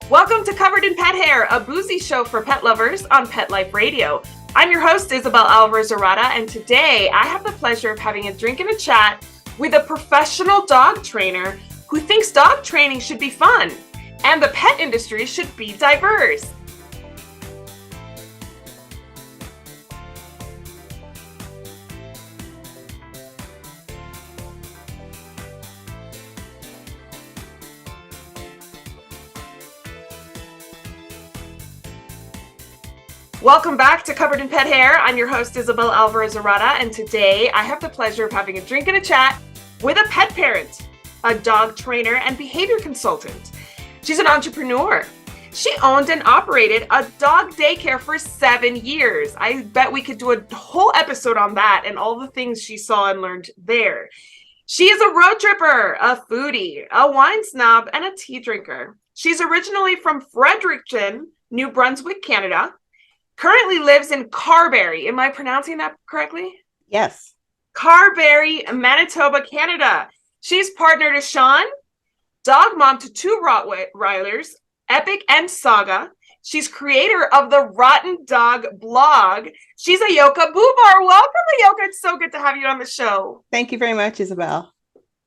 Welcome to Covered in Pet Hair, a boozy show for pet lovers on Pet Life Radio. I'm your host, Isabel Alvarez-Arata, and today I have the pleasure of having a drink and a chat with a professional dog trainer who thinks dog training should be fun and the pet industry should be diverse. Welcome back to Covered in Pet Hair. I'm your host, Isabel Alvarez-Arata, and today I have the pleasure of having a drink and a chat with a pet parent, a dog trainer, and behavior consultant. She's an entrepreneur. She owned and operated a dog daycare for 7 years. I bet we could do a whole episode on that and all the things she saw and learned there. She is a road tripper, a foodie, a wine snob, and a tea drinker. She's originally from Fredericton, New Brunswick, Canada. Currently lives in Carberry. Am I pronouncing that correctly? Yes. Carberry, Manitoba, Canada. She's partner to Sean, dog mom to 2 Rottweilers, Epic and Saga. She's creator of the Rotten Dog blog. She's Ayoka Bubar. Welcome, Ayoka. It's so good to have you on the show. Thank you very much, Isabel.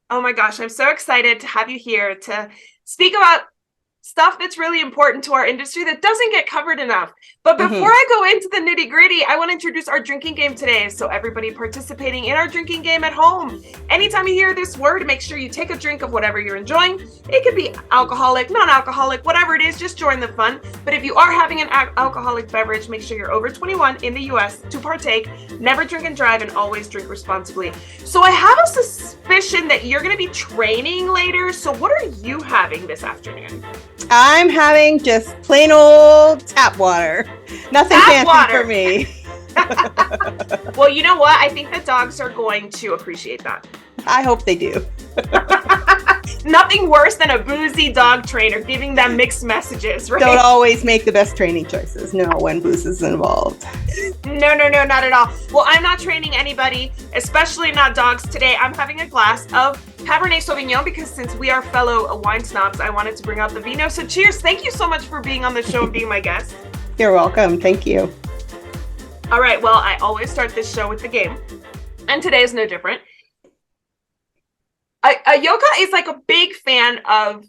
Oh my gosh, I'm so excited to have you here to speak about stuff that's really important to our industry that doesn't get covered enough. But before I go into the nitty gritty, I want to introduce our drinking game today. So everybody participating in our drinking game at home, anytime you hear this word, make sure you take a drink of whatever you're enjoying. It could be alcoholic, non-alcoholic, whatever it is, just join the fun. But if you are having an alcoholic beverage, make sure you're over 21 in the US to partake. Never drink and drive, and always drink responsibly. So I have a suspicion that you're going to be training later. So what are you having this afternoon? I'm having just plain old tap water. Nothing Tap fancy water for me. Well, you know what? I think the dogs are going to appreciate that. I hope they do. Nothing worse than a boozy dog trainer giving them mixed messages, right? Don't always make the best training choices. No, when booze is involved. No, not at all. Well, I'm not training anybody, especially not dogs today. I'm having a glass of Cabernet Sauvignon because since we are fellow wine snobs, I wanted to bring out the vino. So cheers. Thank you so much for being on the show and being my guest. You're welcome. Thank you. All right. Well, I always start this show with the game, and today is no different. Ayoka is like a big fan of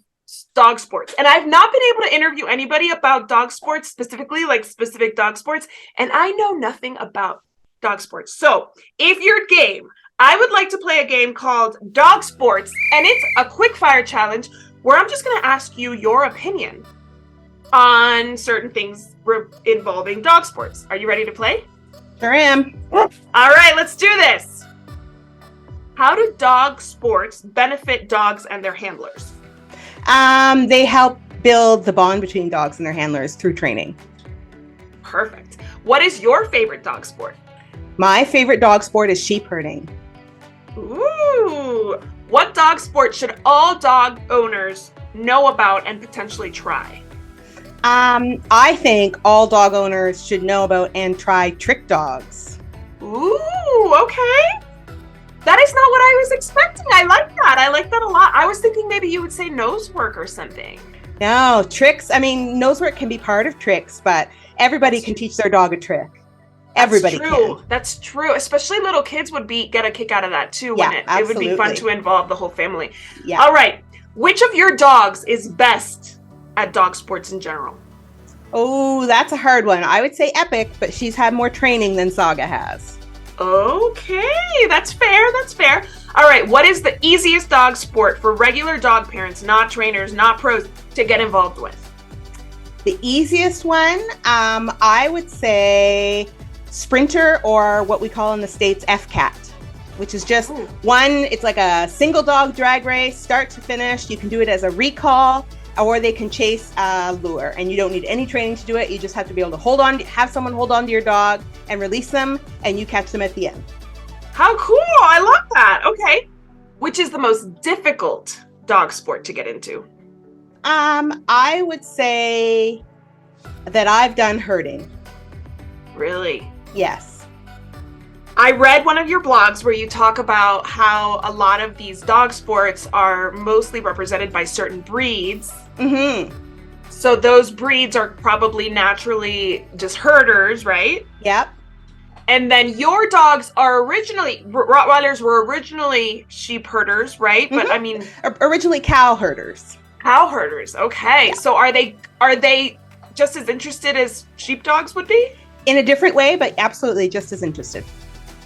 dog sports, and I've not been able to interview anybody about dog sports specifically, like specific dog sports, and I know nothing about dog sports. So if you're game, I would like to play a game called Dog Sports, and it's a quick fire challenge where I'm just going to ask you your opinion on certain things involving dog sports. Are you ready to play? Sure am. All right, let's do this. How do dog sports benefit dogs and their handlers? They help build the bond between dogs and their handlers through training. Perfect. What is your favorite dog sport? My favorite dog sport is sheep herding. Ooh. What dog sport should all dog owners know about and potentially try? I think all dog owners should know about and try trick dogs. Ooh, okay. That is not what I was expecting. I like that. I like that a lot. I was thinking maybe you would say nose work or something. No, tricks. I mean, nose work can be part of tricks, but everybody can teach their dog a trick. Everybody can. That's true. Especially little kids would get a kick out of that too. Yeah, it would be fun to involve the whole family. Yeah. All right. Which of your dogs is best at dog sports in general? Oh, that's a hard one. I would say Epic, but she's had more training than Saga has. Okay, that's fair. That's fair. All right. What is the easiest dog sport for regular dog parents, not trainers, not pros, to get involved with? The easiest one, I would say sprinter, or what we call in the States FCAT, which is just one. It's like a single dog drag race, start to finish. You can do it as a recall, or they can chase a lure, and you don't need any training to do it. You just have to be able to have someone hold on to your dog and release them, and you catch them at the end. How cool. I love that. Okay. Which is the most difficult dog sport to get into? I would say that I've done herding. Really? Yes. I read one of your blogs where you talk about how a lot of these dog sports are mostly represented by certain breeds. Mm-hmm. So those breeds are probably naturally just herders, right? Yep. And then your dogs are originally, Rottweilers were originally sheep herders, right? But I mean, Originally cow herders. cow herders. Okay. Yeah. So are they just as interested as sheepdogs would be? In a different way, but absolutely just as interested.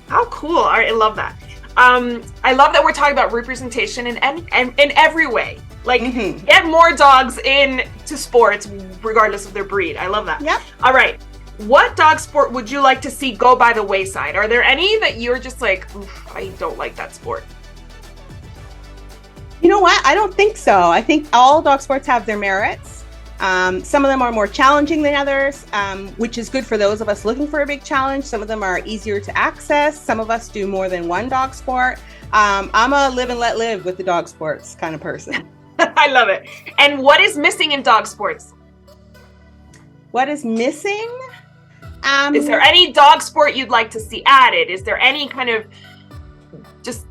How cool. All right, I love that. I love that we're talking about representation in every way. Like, get more dogs into sports regardless of their breed. I love that. Yep. All right. What dog sport would you like to see go by the wayside? Are there any that you're just like, I don't like that sport? You know what? I don't think so. I think all dog sports have their merits. Some of them are more challenging than others, which is good for those of us looking for a big challenge. Some of them are easier to access. Some of us do more than one dog sport. I'm a live and let live with the dog sports kind of person. I love it. And what is missing in dog sports? What is missing? Is there any dog sport you'd like to see added? Is there any kind of just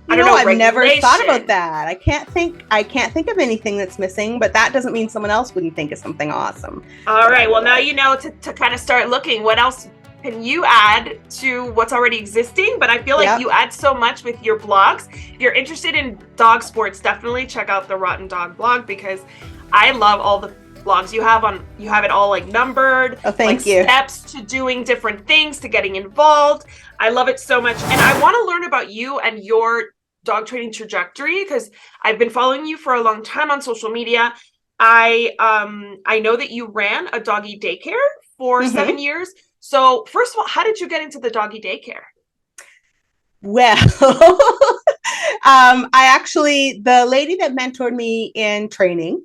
I've never thought about that. I can't think of anything that's missing, but that doesn't mean someone else wouldn't think of something awesome. All right. Well, now you know to kind of start looking. What else can you add to what's already existing? But I feel like you add so much with your blogs. If you're interested in dog sports, definitely check out the Rotten Dog blog, because I love all the blogs you have it all like numbered. Oh, thank you. Steps to doing different things, to getting involved. I love it so much. And I want to learn about you and your dog training trajectory, because I've been following you for a long time on social media. I know that you ran a doggy daycare for 7 years. So first of all, how did you get into the doggy daycare? Well, the lady that mentored me in training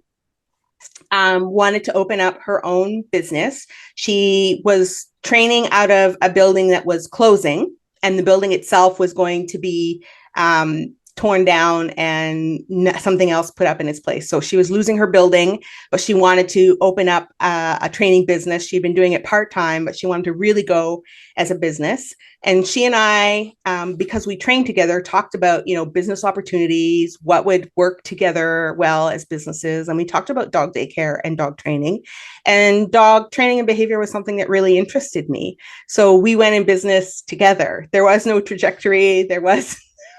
wanted to open up her own business. She was training out of a building that was closing, and the building itself was going to be torn down and something else put up in its place. So she was losing her building, but she wanted to open up a training business. She'd been doing it part-time, but she wanted to really go as a business. And she and I, because we trained together, talked about, business opportunities, what would work together well as businesses. And we talked about dog daycare and dog training. And dog training and behavior was something that really interested me. So we went in business together. There was no trajectory.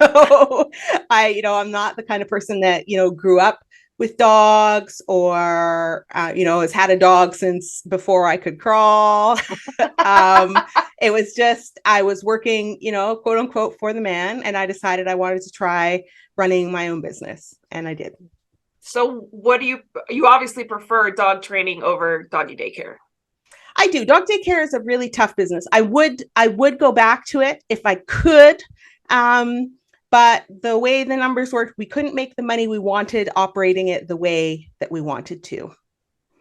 So I'm not the kind of person that, grew up with dogs or, has had a dog since before I could crawl. It was just, I was working, quote unquote, for the man. And I decided I wanted to try running my own business. And I did. So what you obviously prefer dog training over doggy daycare? I do. Dog daycare is a really tough business. I would go back to it if I could. But the way the numbers worked, we couldn't make the money we wanted operating it the way that we wanted to.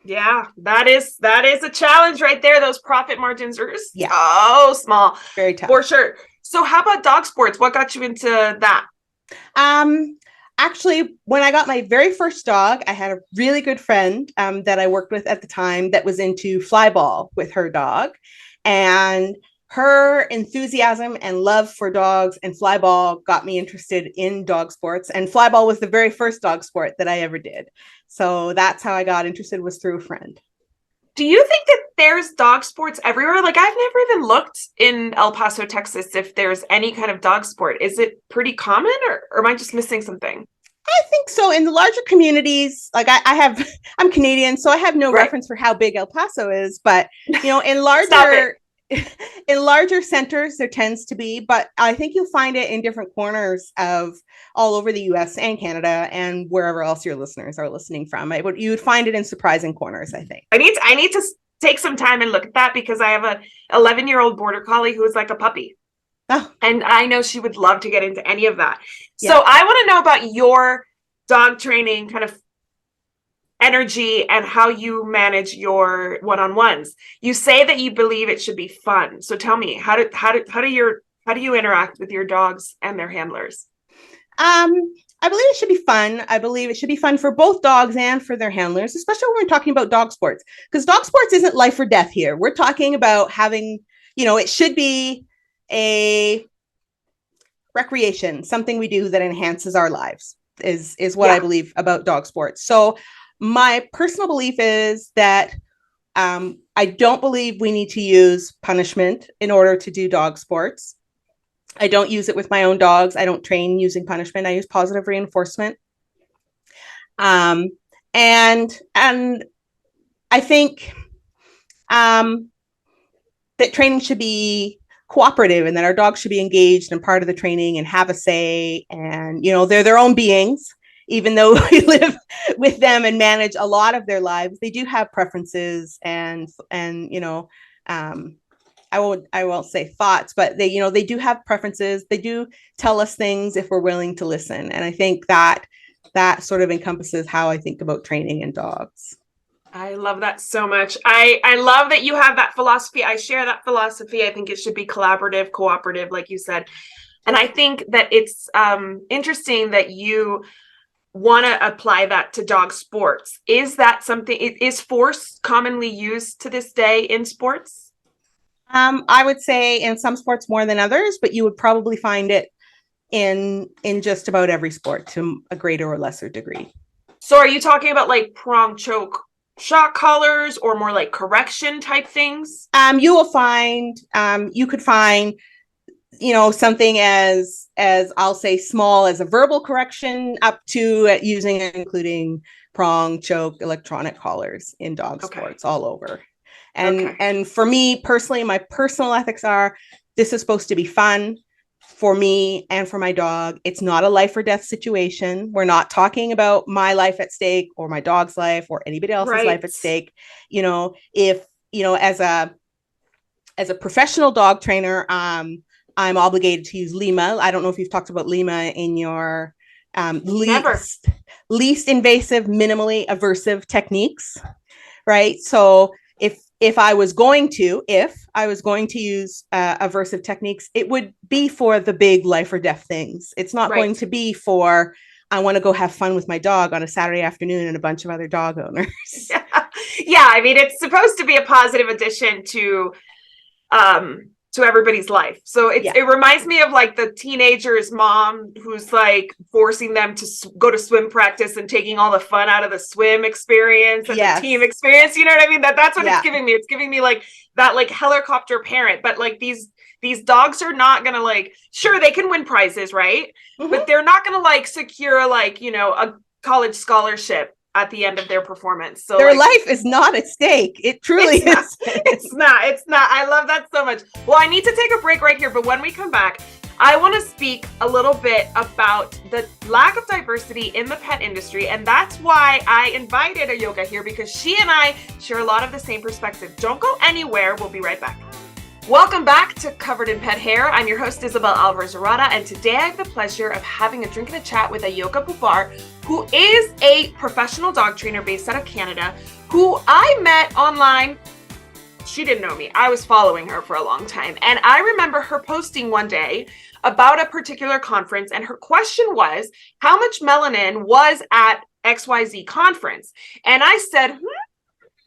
Yeah, that is a challenge right there. Those profit margins are so small. Very tough. For sure. So how about dog sports? What got you into that? Actually, when I got my very first dog, I had a really good friend that I worked with at the time that was into flyball with her dog. And her enthusiasm and love for dogs and flyball got me interested in dog sports. And flyball was the very first dog sport that I ever did. So that's how I got interested, was through a friend. Do you think that there's dog sports everywhere? Like, I've never even looked in El Paso, Texas, if there's any kind of dog sport. Is it pretty common, or am I just missing something? I think so. In the larger communities, like I'm Canadian, so I have no reference for how big El Paso is, but in larger centers, there tends to be, but I think you'll find it in different corners of all over the US and Canada and wherever else your listeners are listening from. You would find it in surprising corners, I think. I need to take some time and look at that, because I have a 11-year-old border collie who is like a puppy. Oh. And I know she would love to get into any of that. Yeah. So I want to know about your dog training kind of energy and how you manage your one-on-ones. You say that you believe it should be fun. So tell me, how do you interact with your dogs and their handlers? I believe it should be fun. I believe it should be fun for both dogs and for their handlers, especially when we're talking about dog sports, because dog sports isn't life or death here. We're talking about having, it should be a recreation, something we do that enhances our lives is what I believe about dog sports. So My personal belief is that I don't believe we need to use punishment in order to do dog sports. I don't use it with my own dogs. I don't train using punishment. I use positive reinforcement. Um, and I think that training should be cooperative and that our dogs should be engaged and part of the training and have a say. And, you know, they're their own beings, even though we live with them and manage a lot of their lives. They do have preferences and, you know, I won't say thoughts, but they, you know, they do have preferences. They do tell us things if we're willing to listen. And I think that sort of encompasses how I think about training in dogs. I love that so much. I love that you have that philosophy. I share that philosophy. I think it should be collaborative, cooperative, like you said. And I think that it's interesting that you want to apply that to dog sports. Is that something, is force commonly used to this day in sports? I would say in some sports more than others, but you would probably find it in just about every sport to a greater or lesser degree. So are you talking about like prong choke shock collars or more like correction type things? You will find, you could find, you know, something as I'll say small as a verbal correction up to using and including prong, choke, electronic collars in dog sports all over. And for me personally, my personal ethics are, this is supposed to be fun for me and for my dog. It's not a life or death situation. We're not talking about my life at stake or my dog's life or anybody else's life at stake. You know, if, you know, as a professional dog trainer, I'm obligated to use Lima. I don't know if you've talked about Lima in your least invasive, minimally aversive techniques, right? So if I was going to use aversive techniques, it would be for the big life or death things. It's not going to be for, I want to go have fun with my dog on a Saturday afternoon and a bunch of other dog owners. Yeah, I mean, it's supposed to be a positive addition to everybody's life. So it reminds me of like the teenager's mom who's like forcing them to go to swim practice and taking all the fun out of the swim experience and the team experience. You know what I mean? That's what it's giving me. It's giving me like that like helicopter parent, but like these dogs are not gonna like, sure, they can win prizes, right? Mm-hmm. But they're not gonna like secure like, you know, a college scholarship at the end of their performance. So their life is not at stake. It truly is. It's not. I love that so much. Well, I need to take a break right here, but when we come back, I want to speak a little bit about the lack of diversity in the pet industry. And that's why I invited Ayoka here, because she and I share a lot of the same perspective. Don't go anywhere. We'll be right back. Welcome back to Covered in Pet Hair. I'm your host, Isabel Alvarez-Arata, and today I have the pleasure of having a drink and a chat with Ayoka Bubar, who is a professional dog trainer based out of Canada, who I met online. She didn't know me. I was following her for a long time. And I remember her posting one day about a particular conference, and her question was, how much melanin was at XYZ conference? And I said,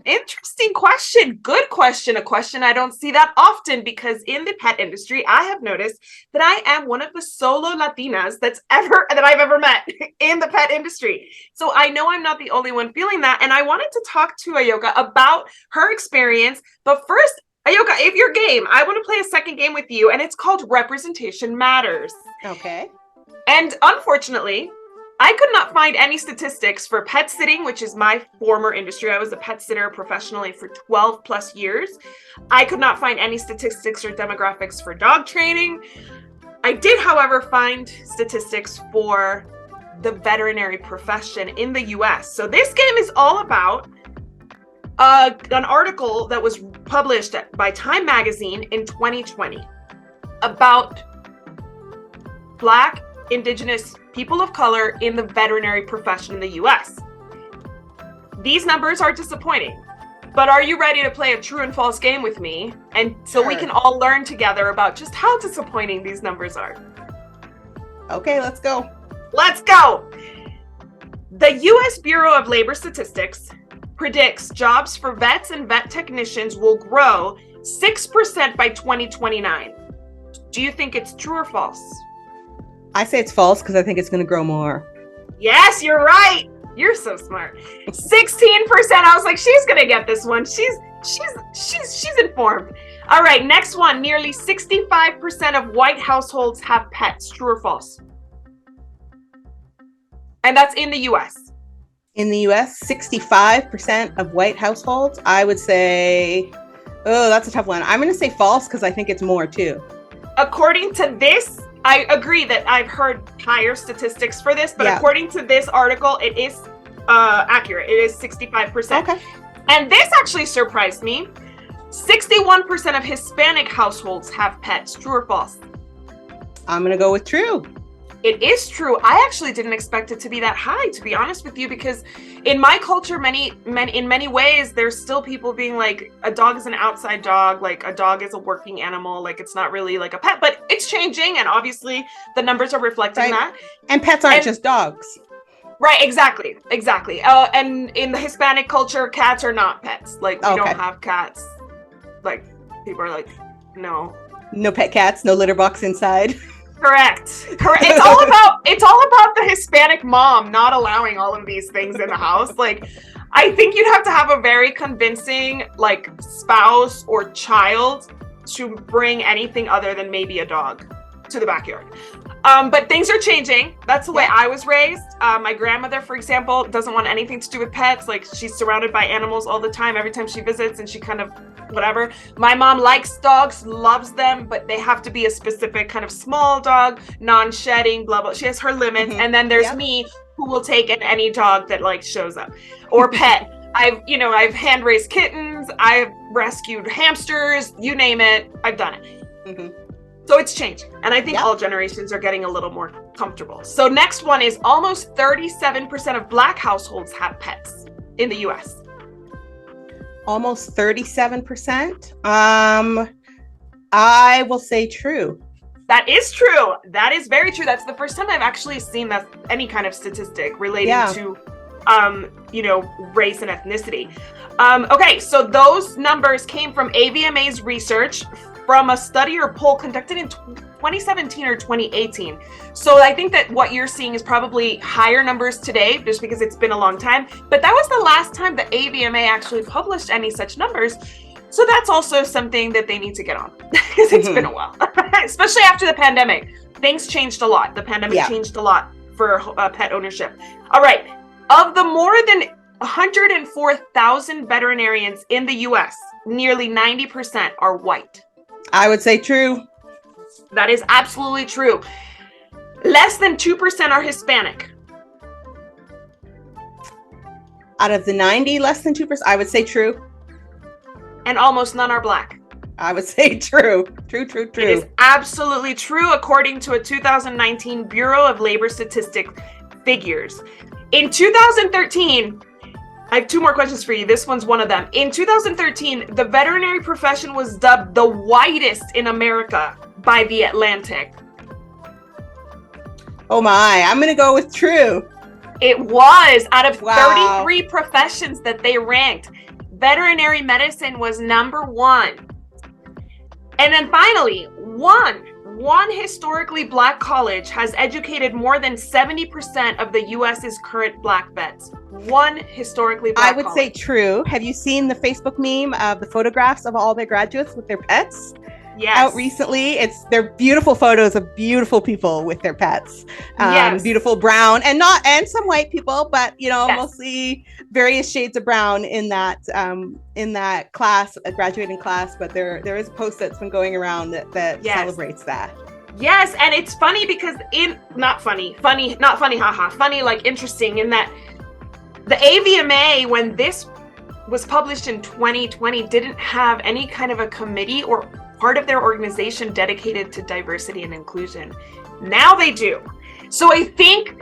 interesting question. Good question. A question I don't see that often, because in the pet industry, I have noticed that I am one of the solo Latinas that I've ever met in the pet industry. So I know I'm not the only one feeling that. And I wanted to talk to Ayoka about her experience. But first, Ayoka, if you're game, I want to play a second game with you, and it's called Representation Matters. Okay. And unfortunately, I could not find any statistics for pet sitting, which is my former industry. I was a pet sitter professionally for 12 plus years. I could not find any statistics or demographics for dog training. I did, however, find statistics for the veterinary profession in the US. So this game is all about an article that was published by Time Magazine in 2020 about Black, Indigenous, people of color in the veterinary profession in the US. These numbers are disappointing, but are you ready to play a true and false game with me? And so we can all learn together about just how disappointing these numbers are. Okay, let's go. Let's go. The US Bureau of Labor Statistics predicts jobs for vets and vet technicians will grow 6% by 2029. Do you think it's true or false? I say it's false because I think it's going to grow more. Yes, you're right. You're so smart. 16%. I was like, she's gonna get this one. She's informed. All right, next one. Nearly 65% of white households have pets. True or false? And that's in the US. In the US, 65% of white households. I would say, oh, that's a tough one. I'm going to say false because I think it's more too. According to this, I agree that I've heard higher statistics for this, but according to this article, it is accurate. It is 65%. Okay. And this actually surprised me. 61% of Hispanic households have pets. True or false? I'm going to go with true. It is true. I actually didn't expect it to be that high, to be honest with you, because in my culture, in many ways, there's still people being like, a dog is an outside dog, like a dog is a working animal, like it's not really like a pet, but it's changing, and obviously the numbers are reflecting that. And pets aren't just dogs. Right, exactly. And in the Hispanic culture, cats are not pets. Like, we don't have cats. Like, people are like, no. No pet cats, no litter box inside. Correct. It's all about the Hispanic mom not allowing all of these things in the house. Like, I think you'd have to have a very convincing like spouse or child to bring anything other than maybe a dog to the backyard. But things are changing. That's the way I was raised. My grandmother, for example, doesn't want anything to do with pets. Like, she's surrounded by animals all the time every time she visits, and she kind of whatever. My mom likes dogs, loves them, but they have to be a specific kind of small dog, non-shedding, blah, blah. She has her limits. And then there's me, who will take any dog that like shows up or pet. I've hand-raised kittens. I've rescued hamsters, you name it. I've done it. So it's changing. And I think all generations are getting a little more comfortable. So next one is almost 37% of Black households have pets in the US. Almost 37%. I will say true. That is true. That is very true. That's the first time I've actually seen that any kind of statistic relating to, race and ethnicity. Okay, so those numbers came from AVMA's research from a study or poll conducted in 2017 or 2018. So I think that what you're seeing is probably higher numbers today, just because it's been a long time. But that was the last time the AVMA actually published any such numbers. So that's also something that they need to get on, because it's been a while, especially after the pandemic. Things changed a lot. The pandemic changed a lot for pet ownership. All right. Of the more than 104,000 veterinarians in the US, nearly 90% are white. I would say true. That is absolutely true. Less than 2% are Hispanic. Out of the 90, less than 2%, I would say true. And almost none are Black. I would say true. True. It is absolutely true, according to a 2019 Bureau of Labor Statistics figures. In 2013, I have two more questions for you. This one's one of them. In 2013, the veterinary profession was dubbed the whitest in America by The Atlantic. Oh my, I'm going to go with true. It was. Out of 33 professions that they ranked, veterinary medicine was number one. And then finally, one historically Black college has educated more than 70% of the US's current Black vets. One historically Black I would college. say true. Have you seen the Facebook meme of the photographs of all their graduates with their pets? Yes. Out recently. They're beautiful photos of beautiful people with their pets. Beautiful brown and some white people, but mostly various shades of brown in that class, a graduating class. But there is a post that's been going around that celebrates that. Yes, and it's funny because funny like interesting in that the AVMA, when this was published in 2020, didn't have any kind of a committee or part of their organization dedicated to diversity and inclusion. Now they do. So I think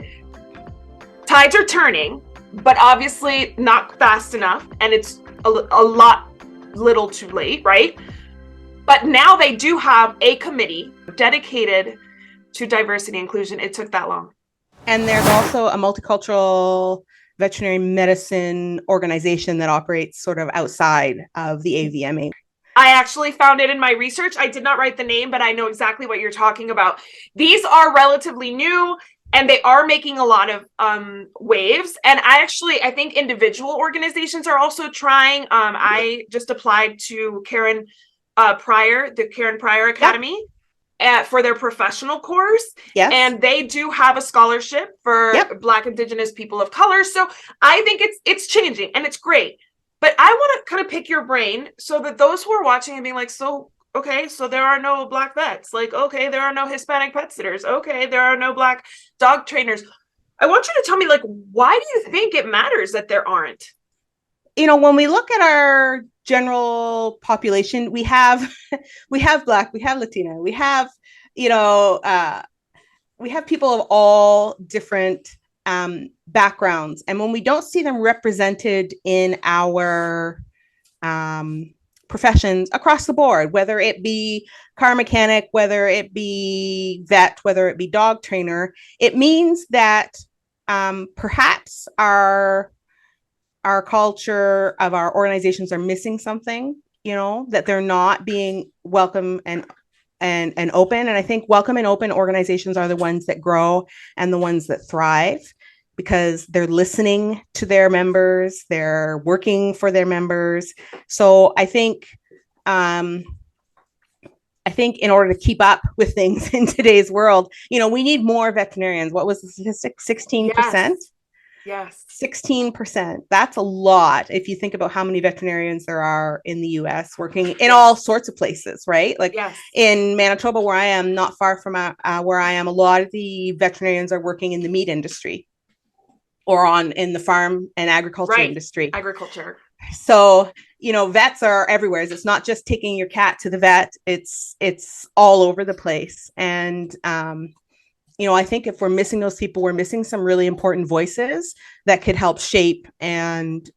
tides are turning, but obviously not fast enough, and it's a little too late, right? But now they do have a committee dedicated to diversity and inclusion. It took that long. And there's also a multicultural veterinary medicine organization that operates sort of outside of the AVMA. I actually found it in my research. I did not write the name, but I know exactly what you're talking about. These are relatively new. and they are making a lot of waves. And I think individual organizations are also trying. I just applied to Karen Pryor, the Karen Pryor Academy. For their professional course. Yes. And they do have a scholarship for Black, Indigenous people of color. So I think it's changing and it's great. But I want to kind of pick your brain so that those who are watching and being like, so, okay, so there are no Black vets. Like, okay, there are no Hispanic pet sitters. Okay, there are no Black dog trainers. I want you to tell me, like, why do you think it matters that there aren't? When we look at our general population, we have Black, we have Latina, we have people of all different backgrounds, and when we don't see them represented in our professions across the board, whether it be car mechanic, whether it be vet, whether it be dog trainer, it means that perhaps our culture of our organizations are missing something, that they're not being welcome and open. And I think welcome and open organizations are the ones that grow and the ones that thrive, because they're listening to their members, they're working for their members. So I think in order to keep up with things in today's world, we need more veterinarians. What was the statistic? 16%? Yes. 16%. That's a lot if you think about how many veterinarians there are in the US working in all sorts of places, right? Like in Manitoba, where I am, not far from where I am, a lot of the veterinarians are working in the meat industry or in the farm and agriculture industry. Agriculture. So, vets are everywhere. It's not just taking your cat to the vet. It's all over the place. And, I think if we're missing those people, we're missing some really important voices that could help shape and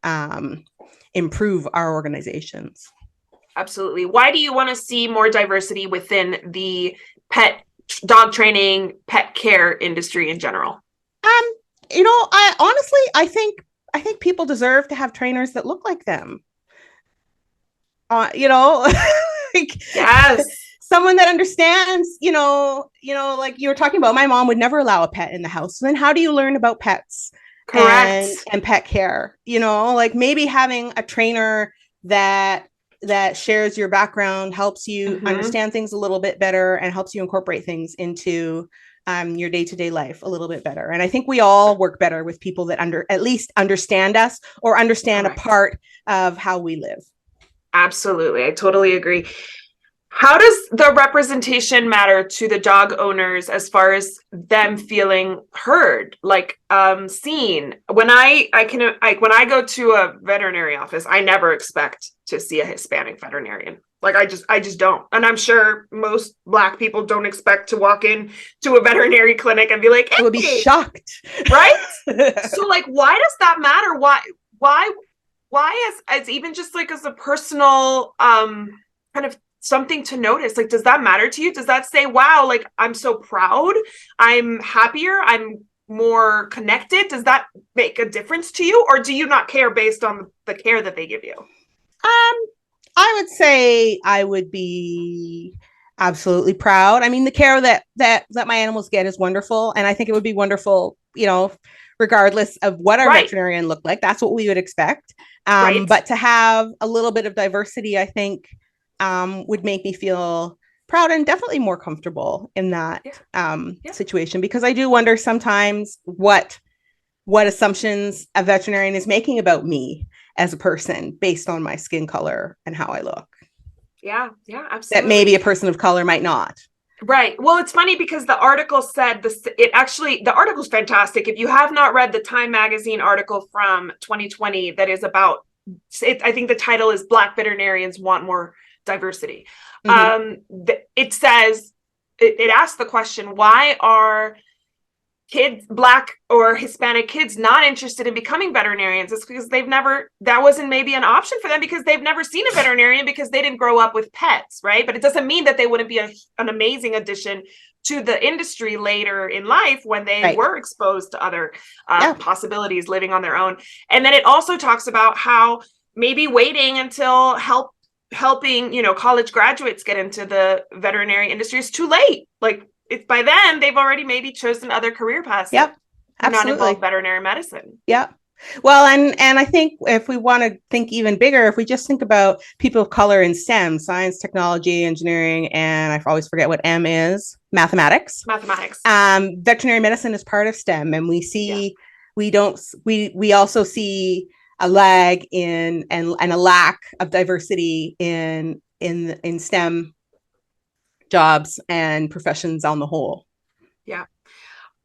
improve our organizations. Absolutely. Why do you want to see more diversity within the pet dog training, pet care industry in general? I think people deserve to have trainers that look like them. Yes. Someone that understands, like you were talking about, my mom would never allow a pet in the house. So then how do you learn about pets? Correct. And pet care, like maybe having a trainer that shares your background helps you understand things a little bit better and helps you incorporate things into your day-to-day life a little bit better. And I think we all work better with people that at least understand us or understand a part of how we live. Absolutely. I totally agree. How does the representation matter to the dog owners as far as them feeling heard, like seen? When when I go to a veterinary office, I never expect to see a Hispanic veterinarian. Like I just don't. And I'm sure most Black people don't expect to walk in to a veterinary clinic and be like, hey, I would be shocked. Right? So like, why does that matter? Why as even just like as a personal kind of something to notice? Like, does that matter to you? Does that say, wow, like I'm so proud, I'm happier, I'm more connected? Does that make a difference to you, or do you not care based on the care that they give you? I would say I would be absolutely proud. I mean, the care that my animals get is wonderful, and I think it would be wonderful, regardless of what our veterinarian looked like. That's what we would expect. But to have a little bit of diversity, I think, would make me feel proud and definitely more comfortable in that situation, because I do wonder sometimes what assumptions a veterinarian is making about me as a person based on my skin color and how I look. Yeah, absolutely. That maybe a person of color might not. Right. Well, it's funny because the article said this. The article's fantastic. If you have not read the Time Magazine article from 2020, that is about, I think the title is Black Veterinarians Want More Diversity. It says, it asks the question, why are kids, Black or Hispanic kids, not interested in becoming veterinarians? It's because that wasn't maybe an option for them because they've never seen a veterinarian because they didn't grow up with pets, right? But it doesn't mean that they wouldn't be an amazing addition to the industry later in life when they were exposed to other possibilities living on their own. And then it also talks about how maybe waiting until helping, college graduates get into the veterinary industry is too late. Like, it's by then they've already maybe chosen other career paths. Yep. Do not Absolutely. involve veterinary medicine. Yep. Well, and I think if we want to think even bigger, if we just think about people of color in STEM, science, technology, engineering, and I always forget what M is, mathematics. Veterinary medicine is part of STEM, and we also see a lag in and a lack of diversity in STEM jobs and professions on the whole. Yeah.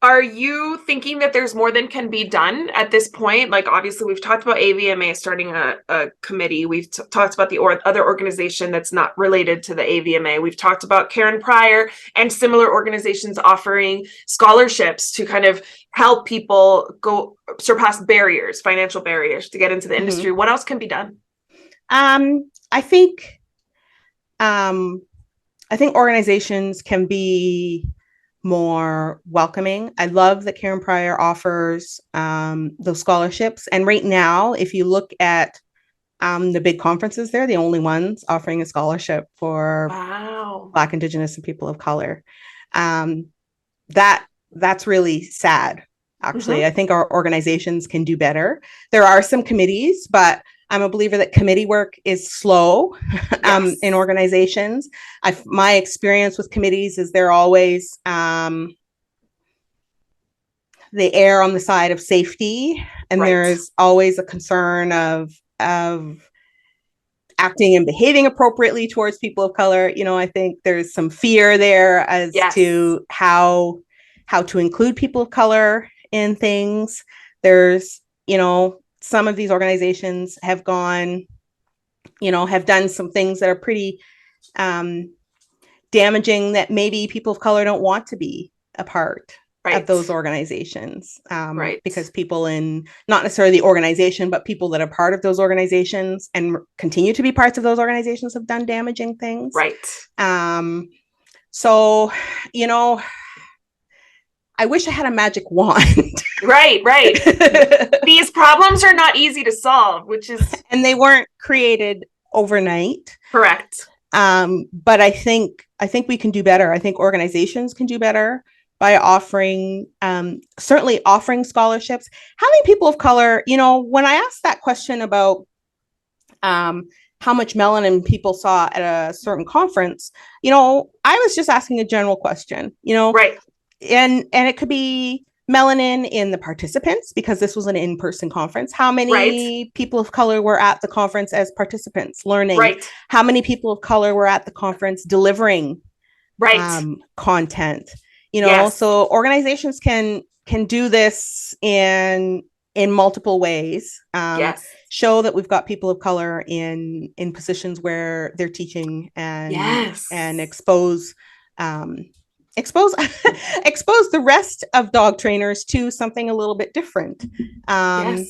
Are you thinking that there's more than can be done at this point? Like, obviously, we've talked about AVMA starting a committee. We've talked about the other organization that's not related to the AVMA. We've talked about Karen Pryor and similar organizations offering scholarships to kind of help people go surpass barriers, financial barriers to get into the industry. What else can be done? I think organizations can be more welcoming. I love that Karen Pryor offers those scholarships. And right now, if you look at the big conferences, they're the only ones offering a scholarship for Black, Indigenous, and people of color. That's really sad, actually. I think our organizations can do better. There are some committees, but I'm a believer that committee work is slow in organizations. My experience with committees is they're always they err on the side of safety, and there's always a concern of acting and behaving appropriately towards people of color. I think there's some fear there as to how to include people of color in things. There's, some of these organizations have done some things that are pretty damaging, that maybe people of color don't want to be a part of those organizations. Because people in, not necessarily the organization, but people that are part of those organizations and continue to be parts of those organizations have done damaging things. So, I wish I had a magic wand. Right. These problems are not easy to solve, and they weren't created overnight. Correct. But I think we can do better. I think organizations can do better by certainly offering scholarships. Having people of color, when I asked that question about how much melanin people saw at a certain conference, I was just asking a general question, and it could be melanin in the participants, because this was an in-person conference. How many people of color were at the conference as participants learning? How many people of color were at the conference delivering content? So organizations can do this in multiple ways. Show that we've got people of color in positions where they're teaching, and expose the rest of dog trainers to something a little bit different. I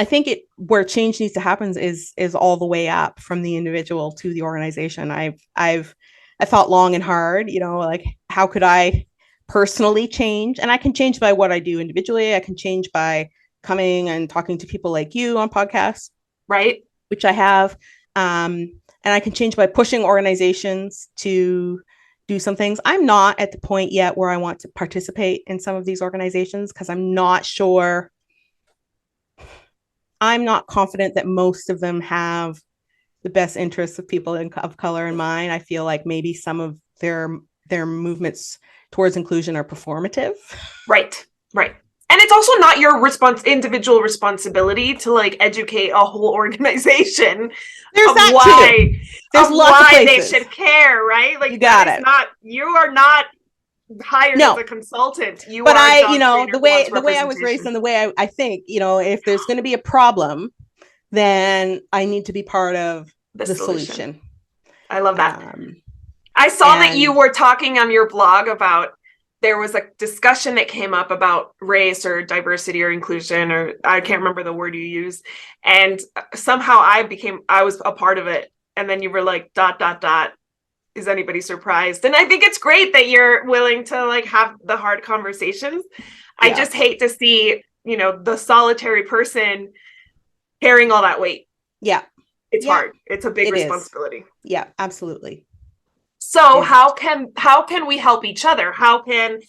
think where change needs to happen is all the way up from the individual to the organization. I thought long and hard, like, how could I personally change? And I can change by what I do individually. I can change by coming and talking to people like you on podcasts, which I have. And I can change by pushing organizations to do some things. I'm not at the point yet where I want to participate in some of these organizations, because I'm not confident that most of them have the best interests of people of color in mind. I feel like maybe some of their movements towards inclusion are performative. Right. And it's also not your individual responsibility to educate a whole organization. There's that too. There's lots of places they should care, right? You got it. You are not hired as a consultant. The way I was raised and the way I think, if there's going to be a problem, then I need to be part of the solution. I love that. I saw that you were talking on your blog about, there was a discussion that came up about race or diversity or inclusion, or I can't remember the word you used. And somehow I was a part of it. And then you were like, ... Is anybody surprised? And I think it's great that you're willing to have the hard conversations. I just hate to see, the solitary person carrying all that weight. Yeah. It's hard. It's a big responsibility. Yeah, absolutely. So how can we help each other? How can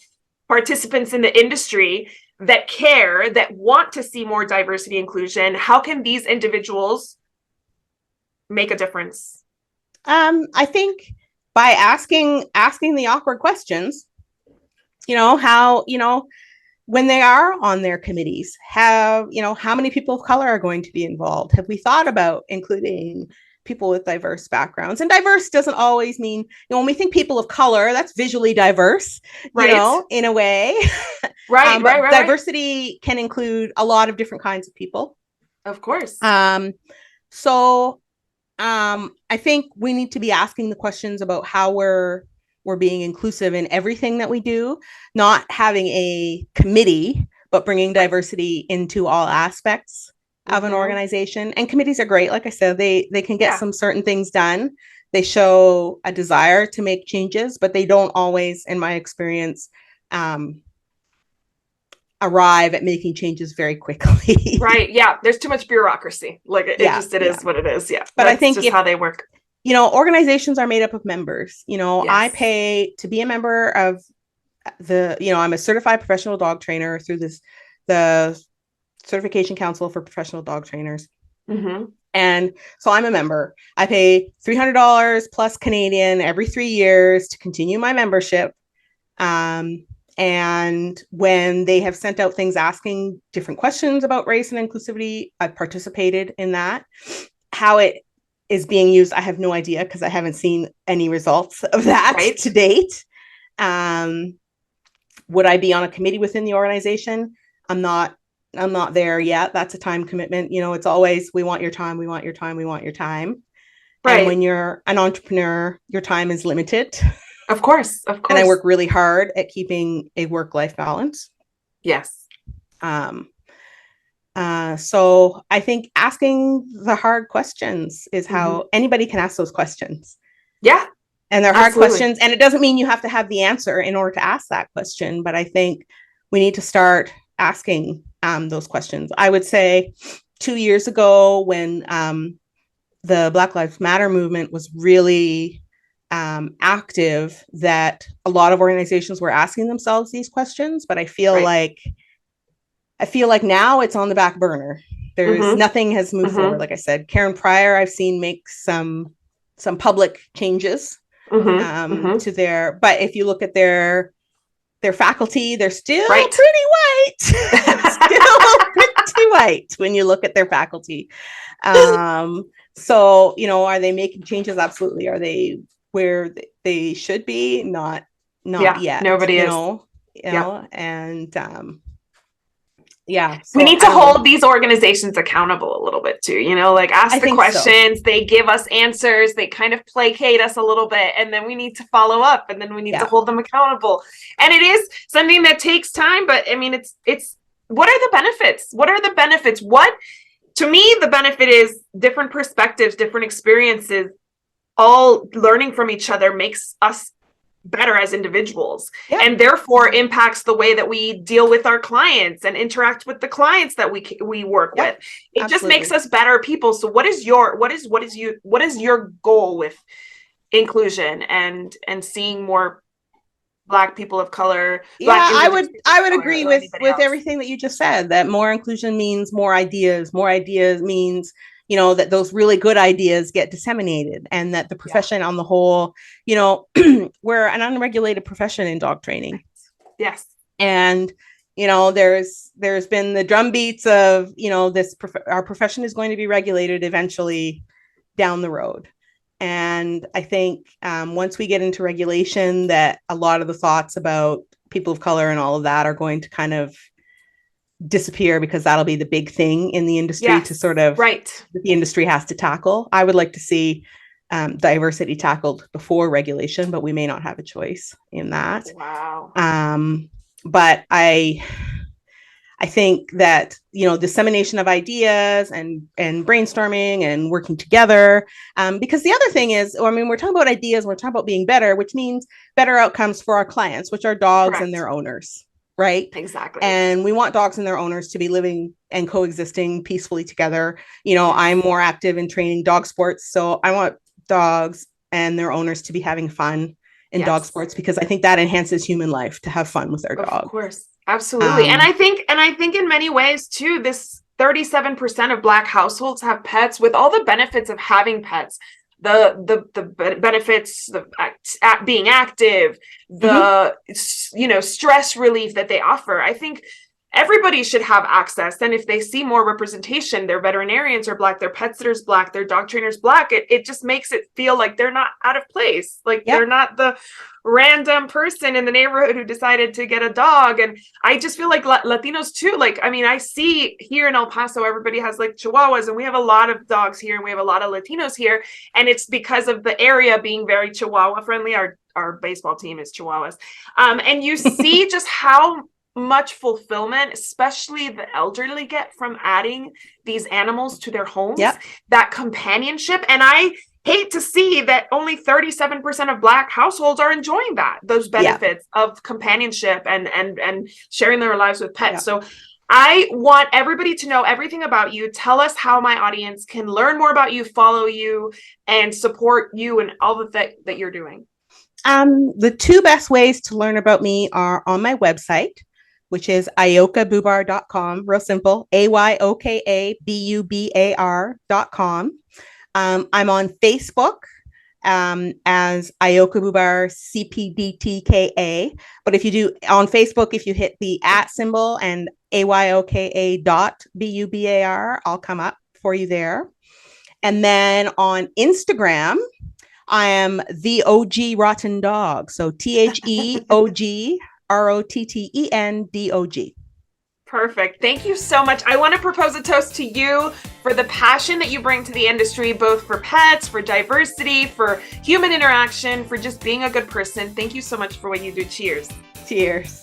participants in the industry that care, that want to see more diversity inclusion, how can these individuals make a difference? I think by asking the awkward questions, how, when they are on their committees, how many people of color are going to be involved? Have we thought about including people with diverse backgrounds? And diverse doesn't always mean, when we think people of color, that's visually diverse, Right. in a way. Right, But right. diversity can include a lot of different kinds of people. Of course. So I think we need to be asking the questions about how we're being inclusive in everything that we do, not having a committee, but bringing diversity into all aspects of an organization. And committees are great. Like I said, they can get some certain things done. They show a desire to make changes, but they don't always, in my experience, arrive at making changes very quickly. Right. Yeah. There's too much bureaucracy. Like it is what it is. Yeah. But that's I think just how they work. Organizations are made up of members. Yes. I pay to be a member of I'm a certified professional dog trainer through the Certification Council for Professional Dog Trainers. Mm-hmm. And so I'm a member. I pay $300 plus Canadian every 3 years to continue my membership. And when they have sent out things asking different questions about race and inclusivity, I've participated in that. How it is being used, I have no idea, because I haven't seen any results of that to date. Would I be on a committee within the organization? I'm not there yet. That's a time commitment. It's always, we want your time, we want your time, we want your time. Right. And when you're an entrepreneur, your time is limited. Of course. And I work really hard at keeping a work-life balance. Yes. So I think asking the hard questions is how anybody can ask those questions. Yeah. And they're hard questions. And it doesn't mean you have to have the answer in order to ask that question. But I think we need to start asking those questions. I would say 2 years ago, when the Black Lives Matter movement was really active, that a lot of organizations were asking themselves these questions, but I feel like now it's on the back burner. There's nothing has moved forward. Like I said, Karen Pryor, I've seen make some public changes to their, but if you look at their faculty, they're still pretty white. Still pretty white when you look at their faculty. So, are they making changes? Absolutely. Are they where they should be? Not yet. Nobody is. And so we need to hold these organizations accountable a little bit too, ask the questions, they give us answers, they kind of placate us a little bit, and then we need to follow up, and then we need to hold them accountable. And it is something that takes time, but I mean, it's what are the benefits? What, to me, the benefit is different perspectives, different experiences, all learning from each other makes us better as individuals, and therefore impacts the way that we deal with our clients and interact with the clients that we work with. It just makes us better people. So what is your goal with inclusion and seeing more Black people of color? I would agree with everything that you just said, that more inclusion means more ideas means that those really good ideas get disseminated, and that the profession on the whole, we're an unregulated profession in dog training. Yes. And, there's been the drumbeats of, our profession is going to be regulated eventually down the road. And I think once we get into regulation, that a lot of the thoughts about people of color and all of that are going to kind of disappear, because that'll be the big thing in the industry to sort of that the industry has to tackle. I would like to see diversity tackled before regulation, but we may not have a choice in that. Wow. But I think that dissemination of ideas and brainstorming and working together, because the other thing is, we're talking about ideas, we're talking about being better, which means better outcomes for our clients, which are dogs and their owners. Right. Exactly. And we want dogs and their owners to be living and coexisting peacefully together. I'm more active in training dog sports, so I want dogs and their owners to be having fun in Yes. dog sports, because I think that enhances human life to have fun with their dog. Of course. Absolutely. And I think in many ways too, this 37% of Black households have pets, with all the benefits of having pets. The benefits of being active, the stress relief that they offer. I think everybody should have access. And if they see more representation, their veterinarians are Black, their pet sitters Black, their dog trainers Black, it just makes it feel like they're not out of place. Like they're not the random person in the neighborhood who decided to get a dog. And I just feel like Latinos too. Like, I mean, I see here in El Paso, everybody has like Chihuahuas, and we have a lot of dogs here, and we have a lot of Latinos here. And it's because of the area being very Chihuahua friendly. Our baseball team is Chihuahuas. And you see just how much fulfillment, especially the elderly, get from adding these animals to their homes, that companionship. And I hate to see that only 37% of Black households are enjoying those benefits of companionship and sharing their lives with pets. So I want everybody to know everything about you. Tell us how my audience can learn more about you, follow you, and support you and all that you're doing. The two best ways to learn about me are on my website, which is ayokabubar.com. Real simple. AYOKABUBAR.com. I'm on Facebook as Ayoka Bubar CPDTKA. But if you do on Facebook, if you hit the @ symbol and AYOKA.BUBAR, I'll come up for you there. And then on Instagram, I am the OG Rotten Dog. So THEOGROTTENDOG. Perfect. Thank you so much. I want to propose a toast to you for the passion that you bring to the industry, both for pets, for diversity, for human interaction, for just being a good person. Thank you so much for what you do. Cheers. Cheers.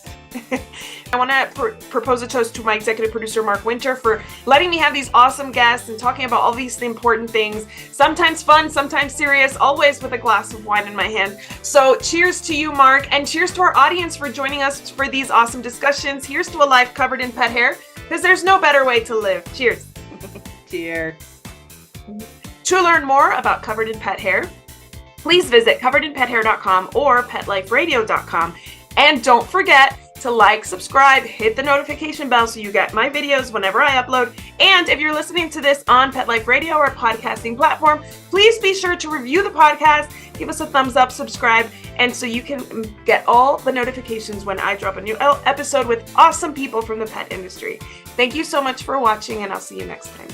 I want to propose a toast to my executive producer, Mark Winter, for letting me have these awesome guests and talking about all these important things, sometimes fun, sometimes serious, always with a glass of wine in my hand. So cheers to you, Mark, and cheers to our audience for joining us for these awesome discussions. Here's to a life covered in pet hair, because there's no better way to live. Cheers. Cheers. To learn more about Covered in Pet Hair, please visit coveredinpethair.com or petliferadio.com. And don't forget to like, subscribe, hit the notification bell so you get my videos whenever I upload. And if you're listening to this on Pet Life Radio or a podcasting platform, please be sure to review the podcast, give us a thumbs up, subscribe, and so you can get all the notifications when I drop a new episode with awesome people from the pet industry. Thank you so much for watching, and I'll see you next time.